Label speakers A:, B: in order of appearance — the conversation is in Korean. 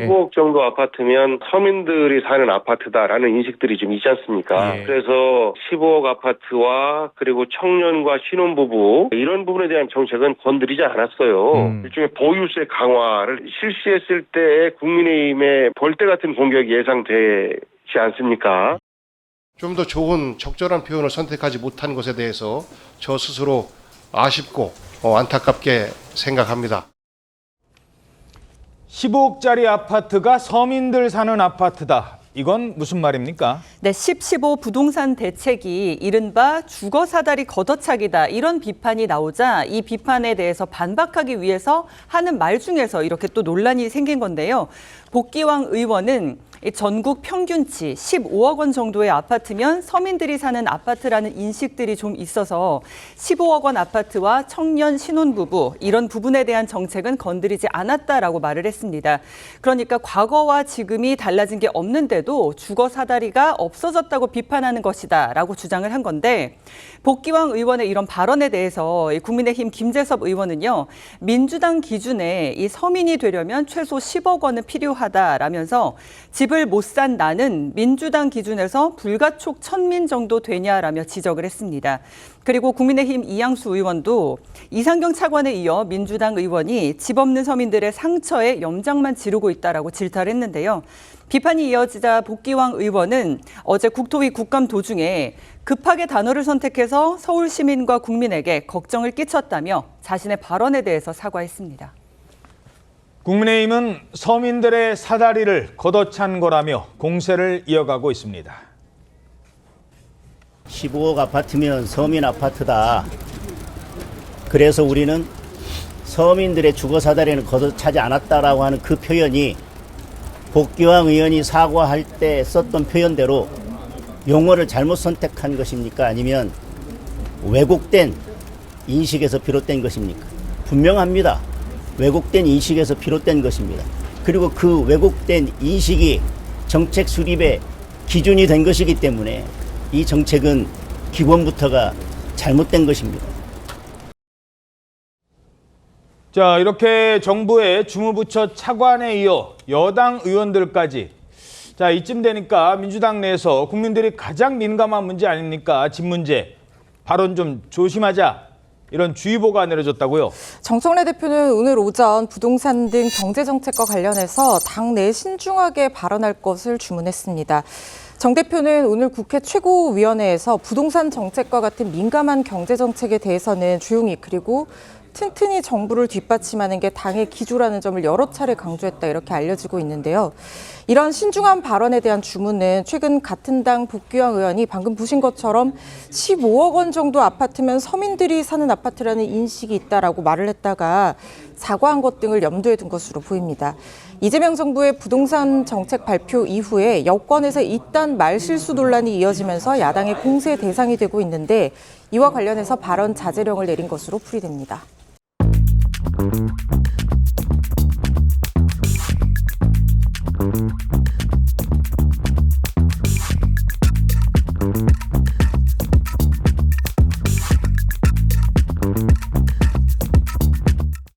A: 15억 정도 아파트면 서민들이 사는 아파트다라는 인식들이 좀 있지 않습니까? 그래서 15억 아파트와 그리고 청년과 신혼부부 이런 부분에 대한 정책은 건드리지 않았어요. 일종의 보유세 강화를 실시했을 때 국민의힘의 벌떼 같은 공격이 예상되지 않습니까?
B: 좀 더 좋은 적절한 표현을 선택하지 못한 것에 대해서 저 스스로 아쉽고 안타깝게 생각합니다.
C: 15억짜리 아파트가 서민들 사는 아파트다. 이건 무슨 말입니까?
D: 네, 15 부동산 대책이 이른바 주거 사다리 걷어차기다 이런 비판이 나오자 이 비판에 대해서 반박하기 위해서 하는 말 중에서 이렇게 또 논란이 생긴 건데요. 복기왕 의원은 전국 평균치 15억 원 정도의 아파트면 서민들이 사는 아파트라는 인식들이 좀 있어서 15억 원 아파트와 청년 신혼부부 이런 부분에 대한 정책은 건드리지 않았다라고 말을 했습니다. 그러니까 과거와 지금이 달라진 게 없는데도 주거 사다리가 없어졌다고 비판하는 것이다라고 주장을 한 건데 복기왕 의원의 이런 발언에 대해서 국민의힘 김재섭 의원은요. 민주당 기준에 이 서민이 되려면 최소 10억 원은 필요하다라면서 집을 못 산 나는 민주당 기준에서 불가촉 천민 정도 되냐라며 지적을 했습니다. 그리고 국민의힘 이양수 의원도 이상경 차관에 이어 민주당 의원이 집 없는 서민들의 상처에 염장만 지르고 있다라고 질타를 했는데요. 비판이 이어지자 복기왕 의원은 어제 국토위 국감 도중에 급하게 단어를 선택해서 서울 시민과 국민에게 걱정을 끼쳤다며 자신의 발언에 대해서 사과했습니다.
C: 국민의힘은 서민들의 사다리를 걷어찬 거라며 공세를 이어가고 있습니다.
E: 15억 아파트면 서민 아파트다. 그래서 우리는 서민들의 주거 사다리는 걷어차지 않았다라고 하는 그 표현이 복기왕 의원이 사과할 때 썼던 표현대로 용어를 잘못 선택한 것입니까? 아니면 왜곡된 인식에서 비롯된 것입니까? 분명합니다. 왜곡된 인식에서 비롯된 것입니다. 그리고 그 왜곡된 인식이 정책 수립의 기준이 된 것이기 때문에 이 정책은 기본부터가 잘못된 것입니다.
C: 자, 이렇게 정부의 주무부처 차관에 이어 여당 의원들까지 자, 이쯤 되니까 민주당 내에서 국민들이 가장 민감한 문제 아닙니까? 집 문제. 발언 좀 조심하자. 이런 주의보가 내려졌다고요?
F: 정청래 대표는 오늘 오전 부동산 등 경제정책과 관련해서 당내 신중하게 발언할 것을 주문했습니다. 정 대표는 오늘 국회 최고위원회에서 부동산 정책과 같은 민감한 경제정책에 대해서는 조용히 그리고 튼튼히 정부를 뒷받침하는 게 당의 기조라는 점을 여러 차례 강조했다 이렇게 알려지고 있는데요. 이런 신중한 발언에 대한 주문은 최근 같은 당 복기왕 의원이 방금 보신 것처럼 15억 원 정도 아파트면 서민들이 사는 아파트라는 인식이 있다라고 말을 했다가 사과한 것 등을 염두에 둔 것으로 보입니다. 이재명 정부의 부동산 정책 발표 이후에 여권에서 잇단 말실수 논란이 이어지면서 야당의 공세 대상이 되고 있는데 이와 관련해서 발언 자제령을 내린 것으로 풀이됩니다.
G: Thank you.